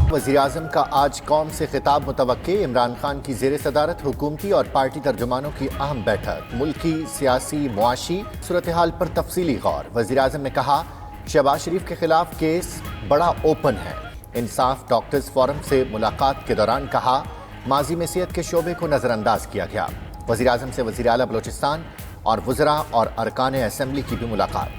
वज़ीर-ए-आज़म का आज कौम से खिताब मुतवक्के। इमरान खान की ज़ेर सदारत हुकूमती और पार्टी तर्जुमानों की अहम बैठक। मुल्की सियासी मुआशी सूरत हाल पर तफसीली गौर। वज़ीर-ए-आज़म ने कहा शहबाज शरीफ के खिलाफ केस बड़ा ओपन है। इंसाफ डॉक्टर्स फोरम से मुलाकात के दौरान कहा माजी में सेहत के शोबे को नज़रअंदाज किया गया। वज़ीर-ए-आज़म से वज़ीर आला बलोचिस्तान और वज़रा और अरकान असम्बली की भी मुलाकात।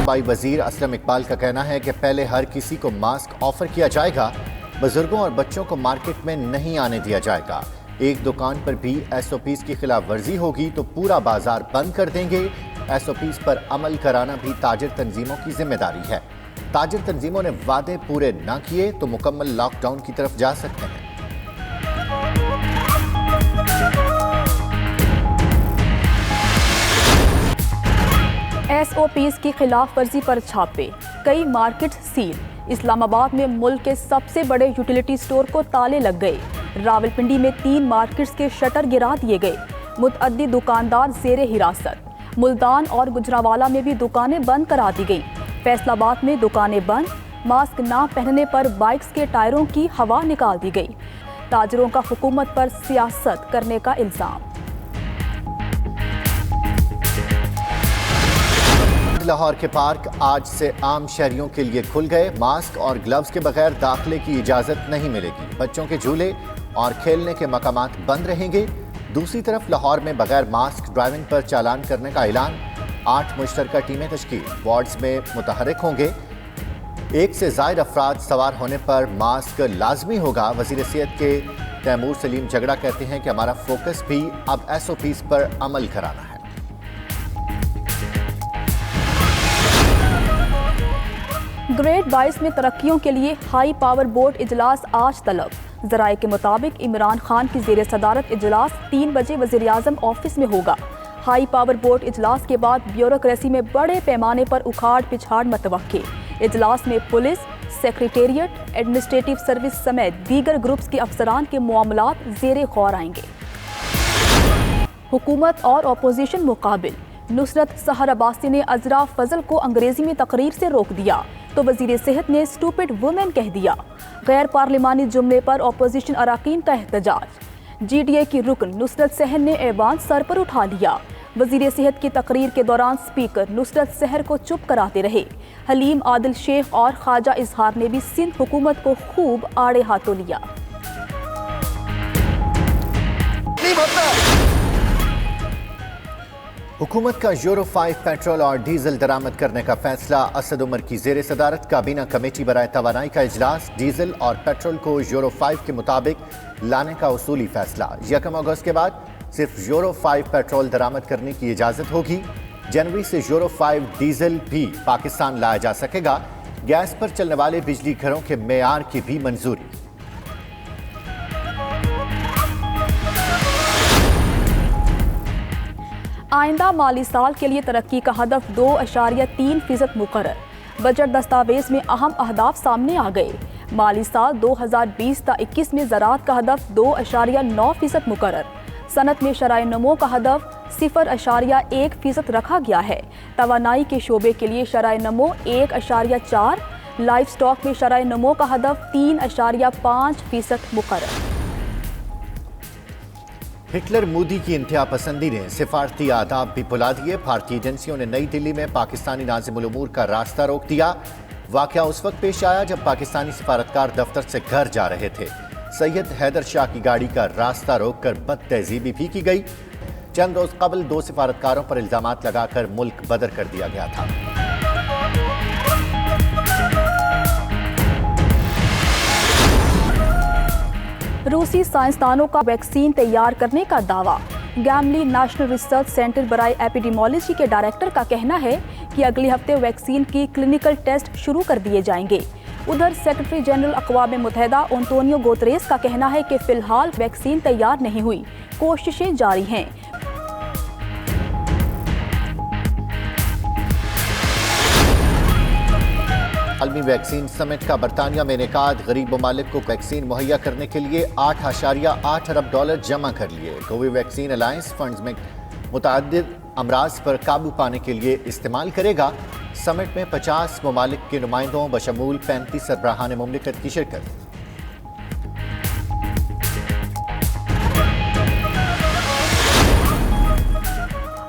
सूबाई वज़ीर असलम इकबाल का कहना है कि पहले हर किसी को मास्क ऑफर किया जाएगा, बुजुर्गों और बच्चों को मार्केट में नहीं आने दिया जाएगा। एक दुकान पर भी SOPs की खिलाफ वर्जी होगी तो पूरा बाजार बंद कर देंगे। SOPs पर अमल कराना भी ताजिर तंजीमों की जिम्मेदारी है। ताजिर तंजीमों ने वादे पूरे न किए तो मुकम्मल लॉकडाउन की तरफ जा सकते हैं। SOPs की खिलाफ वर्जी पर छापे, कई मार्केट सील। इस्लामाबाद में मुल्क के सबसे बड़े यूटिलिटी स्टोर को ताले लग गए। रावलपिंडी में 3 मार्केट्स के शटर गिरा दिए गए। मुतअद्दिद दुकानदार ज़ेरे हिरासत। मुल्तान और गुजरावाला में भी दुकानें बंद करा दी गईं। फैसलाबाद में दुकानें बंद। मास्क ना पहनने पर बाइक्स के टायरों की हवा निकाल दी गई। ताजरों का हुकूमत पर सियासत करने का इल्ज़ाम। लाहौर के पार्क आज से आम शहरियों के लिए खुल गए। मास्क और ग्लव्स के बगैर दाखिले की इजाज़त नहीं मिलेगी। बच्चों के झूले और खेलने के मकामात बंद रहेंगे। दूसरी तरफ लाहौर में बगैर मास्क ड्राइविंग पर चालान करने का ऐलान। 8 मुश्तरका टीमें तश्कील, वार्ड्स में मुतहर्रिक होंगे। 1 से ज़ायद अफराद सवार होने पर मास्क लाजमी होगा। वज़ीर सेहत के तैमूर सलीम झगड़ा कहते हैं कि हमारा फोकस भी अब SOPs पर अमल कराना है। ग्रेड 22 में तरक्कियों के लिए हाई पावर बोर्ड इजलास आज तलब। ज़राए के मुताबिक इमरान खान की ज़ेर सदारत इजलास 3 बजे वज़ीर-ए-आज़म ऑफिस में होगा। हाई पावर बोर्ड इजलास के बाद ब्यूरोक्रेसी में बड़े पैमाने पर उखाड़ पिछाड़ मतवक्के। इजलास में पुलिस, सेक्रेटेरिएट, एडमिनिस्ट्रेटिव सर्विस समेत दीगर ग्रुप्स के अफसरान के मामलात ज़ेरे गौर आएंगे। हुकूमत और अपोजिशन मुकाबिल। नुसरत सहर अब्बासी ने अजरा फजल को अंग्रेजी में तकरीर से रोक दिया तो वजीर सेहत ने स्टूपिड वुमेन कह दिया। गैर पार्लिमानी जुमले पर अपोजिशन अराकीन का एहतजाज। GDA की रुकन नुसरत सहर ने ऐवान सर पर उठा लिया। वजीर सेहत की तकरीर के दौरान स्पीकर नुसरत सहर को चुप कराते रहे। हलीम आदिल शेख और ख्वाजा इजहार ने भी सिंध हुकूमत को खूब आड़े हाथों लिया। हुकूमत का यूरो 5 पेट्रोल और डीजल दरामद करने का फैसला। असद उमर की ज़ेर सदारत काबीना कमेटी बराए तवानाई का इजलास। डीजल और पेट्रोल को यूरो 5 के मुताबिक लाने का उसूली फैसला। 1 अगस्त के बाद सिर्फ यूरो 5 पेट्रोल दरामद करने की इजाज़त होगी। जनवरी से यूरो 5 डीजल भी पाकिस्तान लाया जा सकेगा। गैस पर चलने वाले बिजली घरों के मेयार की भी मंजूरी। आइंदा माली साल के लिए तरक्की का हदफ 2.3% मुकर्रर। बजट दस्तावेज में अहम अहदाफ सामने आ गए। माली साल 2020-21 में ज़राअत का हदफ 2.9% मुकर्रर। सनत में शराय नमो का हदफ 0.1% रखा गया है। तवानाई के शोबे के लिए शराय नमो 1.4। लाइफ स्टॉक में शराय नमो का हदफ 3.5% मुकर्रर। हिटलर मोदी की इंतहा पसंदी ने सिफारती आदाब भी भुला दिए। भारतीय एजेंसियों ने नई दिल्ली में पाकिस्तानी नाज़िमुल उमूर का रास्ता रोक दिया। वाक़या उस वक्त पेश आया जब पाकिस्तानी सिफारतकार दफ्तर से घर जा रहे थे। सैयद हैदर शाह की गाड़ी का रास्ता रोककर बदतहज़ीबी भी की गई। चंद रोज़ कबल 2 सिफारतकारों पर इल्ज़ामात लगाकर मुल्क बदर कर दिया गया था। रूसी साइंसदानों का वैक्सीन तैयार करने का दावा। गैमली नेशनल रिसर्च सेंटर बराए एपिडेमोलॉजी के डायरेक्टर का कहना है कि अगले हफ्ते वैक्सीन की क्लिनिकल टेस्ट शुरू कर दिए जाएंगे। उधर सेक्रेटरी जनरल अक़वाम मुत्तहिदा एंटोनियो गुतेरेस का कहना है कि फिलहाल वैक्सीन तैयार नहीं हुई, कोशिशें जारी हैं। आलमी वैक्सीन समिट का बरतानिया में इनेकाद। गरीब ममालिक को वैक्सीन मुहैया करने के लिए $8.8 अरब जमा कर लिए। कोविड वैक्सीन अलायंस फंड्स में متعدد امراض پر قابو پانے کے لیے استعمال کرے گا۔ سمٹ میں 50 ممالک کے نمائندوں بشمول 35 سربراہان مملکت کی شرکت۔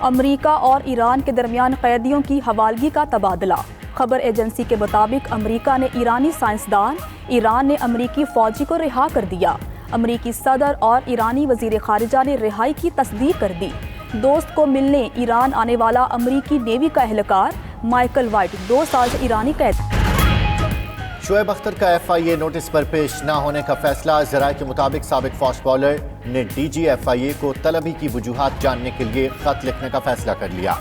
امریکہ اور ایران کے درمیان قیدیوں کی حوالگی کا تبادلہ۔ خبر ایجنسی کے مطابق امریکہ نے ایرانی سائنسدان، ایران نے امریکی فوجی کو رہا کر دیا۔ امریکی صدر اور ایرانی وزیر خارجہ نے رہائی کی تصدیق کر دی۔ دوست کو ملنے ایران آنے والا امریکی نیوی کا اہلکار مائیکل وائٹ 2 سال سے ایرانی قید۔ شعیب اختر کا FIA نوٹس پر پیش نہ ہونے کا فیصلہ۔ ذرائع کے مطابق سابق فاسٹ بالر نے DG FIA کو طلبی کی وجوہات جاننے کے لیے خط لکھنے کا فیصلہ کر لیا۔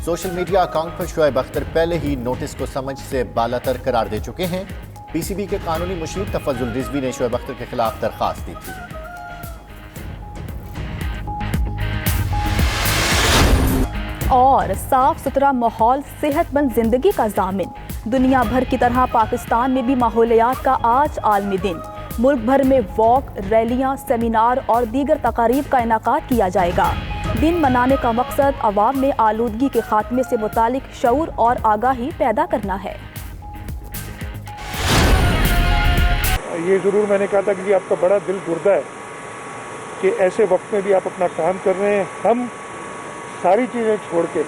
سوشل میڈیا اکاؤنٹ پر شعیب اختر پہلے ہی نوٹس کو سمجھ سے بالاتر قرار دے چکے ہیں۔ PCB کے قانونی مشیر تفضل رضوی نے شعیب اختر کے خلاف درخواست دی تھی۔ اور صاف ستھرا ماحول صحت مند زندگی کا ضامن۔ دنیا بھر کی طرح پاکستان میں بھی ماحولیات کا آج عالمی دن۔ ملک بھر میں واک، ریلیاں، سیمینار اور دیگر تقاریب کا انعقاد کیا جائے گا۔ دن منانے کا مقصد عوام میں آلودگی کے خاتمے سے متعلق شعور اور آگاہی پیدا کرنا ہے۔ یہ ضرور میں نے کہا تھا کہ آپ کا بڑا دل گردہ ہے کہ ایسے وقت میں بھی آپ اپنا کام کر رہے ہیں۔ ہم ساری چیزیں چھوڑ کے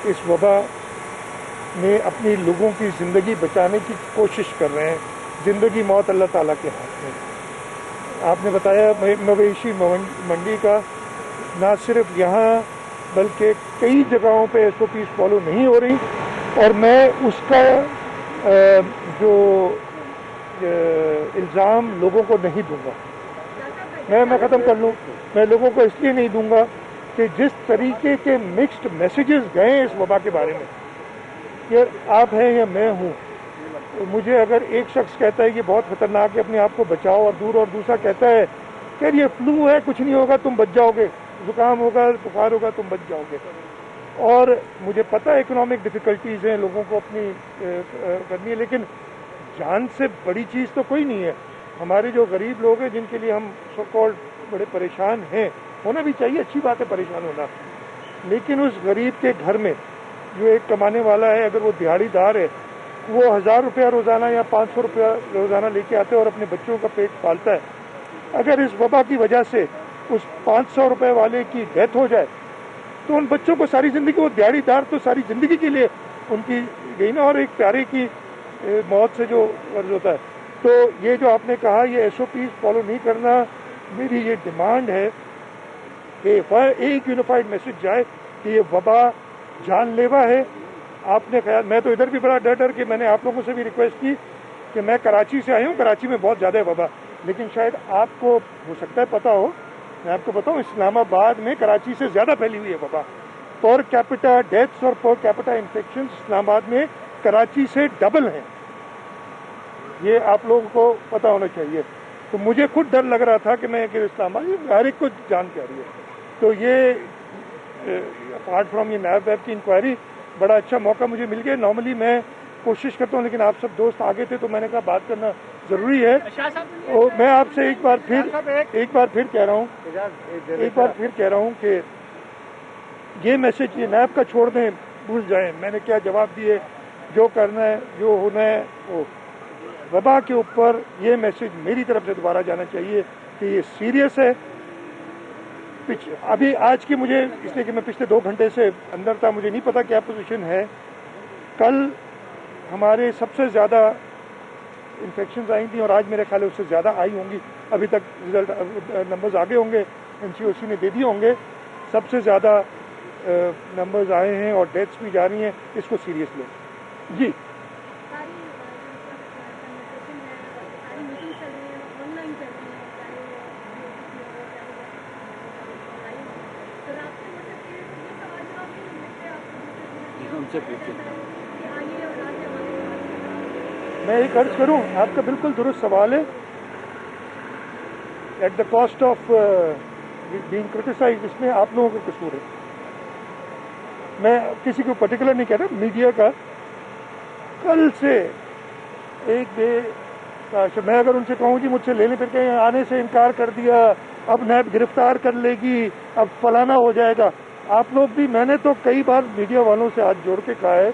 اس وبا میں اپنی لوگوں کی زندگی بچانے کی کوشش کر رہے ہیں۔ زندگی موت اللہ تعالیٰ کے ہاتھ میں۔ آپ نے بتایا مویشی منڈی کا نہ صرف یہاں بلکہ کئی جگہوں پہ SOPs فالو نہیں ہو رہی، اور میں اس کا جو الزام لوگوں کو نہیں دوں گا۔ میں ختم کر لوں، میں لوگوں کو اس لیے نہیں دوں گا کہ جس طریقے کے مکسڈ میسیجز گئے اس وبا کے بارے میں، کہ آپ ہیں یا میں ہوں، مجھے اگر ایک شخص کہتا ہے یہ بہت خطرناک ہے اپنے آپ کو بچاؤ، اور دوسرا کہتا ہے کہ یہ فلو ہے کچھ نہیں ہوگا تم بچ جاؤ گے، زکام ہوگا بخار ہوگا تم بچ جاؤ گے، اور مجھے پتہ ہے اکنامک ڈیفیکلٹیز ہیں لوگوں کو اپنی کرنی ہے، لیکن جان سے بڑی چیز تو کوئی نہیں ہے۔ ہمارے جو غریب لوگ ہیں جن کے لیے ہم سو کالڈ بڑے پریشان ہیں، ہونا بھی چاہیے، اچھی بات ہے پریشان ہونا، لیکن اس غریب کے گھر میں جو ایک کمانے والا ہے، اگر وہ دیہڑی دار ہے، وہ 1000 روپیہ روزانہ یا 500 روپیہ روزانہ لے کے آتے ہیں اور اپنے بچوں کا پیٹ پالتا ہے۔ اگر اس وبا کی وجہ سے اس 500 روپے والے کی ڈیتھ ہو جائے تو ان بچوں کو ساری زندگی، وہ دیہڑی دار تو ساری زندگی کے لیے ان کی گئی نا، اور ایک پیارے کی موت سے جو قرض ہوتا ہے۔ تو یہ جو آپ نے کہا یہ SOPs فالو نہیں کرنا، میری یہ ڈیمانڈ ہے کہ ایک یونیفائڈ میسج جائے کہ یہ وبا جان لیوا ہے۔ آپ نے خیال، میں تو ادھر بھی بڑا ڈر کے میں نے آپ لوگوں سے بھی ریکویسٹ کی کہ میں کراچی سے آیا ہوں، کراچی میں بہت زیادہ ہے وبا، لیکن شاید آپ کو ہو سکتا ہے پتہ ہو، میں آپ کو بتاؤں اسلام آباد میں کراچی سے زیادہ پھیلی ہوئی ہے وبا۔ پر کیپٹا ڈیتھس اور پر کیپٹا انفیکشنز اسلام آباد میں کراچی سے ڈبل ہیں، یہ آپ لوگوں کو پتہ ہونا چاہیے۔ تو مجھے خود ڈر لگ رہا تھا کہ میں کہ اسلام آباد ہر ایک کو جان کے آ رہی ہے، تو یہ اپارٹ فرام یہ نیب ویب کی انکوائری بڑا اچھا موقع مجھے مل گیا۔ نارملی میں کوشش کرتا ہوں، لیکن آپ سب دوست آگے تھے تو میں نے کہا بات کرنا ضروری ہے۔ اور میں آپ سے ایک بار پھر کہہ رہا ہوں کہ یہ میسج یہ نیب کا چھوڑ دیں، بھول جائیں، میں نے کیا جواب دیے، جو کرنا ہے جو ہونا ہے وہ۔ وبا کے اوپر یہ میسج میری طرف سے دوبارہ جانا چاہیے کہ یہ سیریس ہے۔ ابھی آج کی مجھے اس لیے کہ میں پچھلے 2 گھنٹے سے اندر تھا، مجھے نہیں پتا کیا پوزیشن ہے۔ کل ہمارے سب سے زیادہ انفیکشنز آئی تھیں اور آج میرے خیال ہے اس سے زیادہ آئی ہوں گی، ابھی تک رزلٹ نمبرز آگے ہوں گے، NCOC نے دے دیے ہوں گے، سب سے زیادہ نمبرز آئے ہیں اور ڈیتھس بھی جا رہی ہیں، اس کو سیریس لیں جی۔ میں ایک عرض کروں، آپ کا بالکل درست سوال ہے۔ At the cost of being criticised, اس میں آپ لوگوں کا قصور ہے۔ میں کسی کو پرٹیکولر نہیں کہہ رہا، میڈیا کا کل سے ایک میں اگر ان سے کہوں جی مجھ سے لینے پھر کے آنے سے انکار کر دیا، اب نیب گرفتار کر لے گی، اب فلانا ہو جائے گا. آپ لوگ بھی، میں نے تو کئی بار میڈیا والوں سے ہاتھ جوڑ کے کہا ہے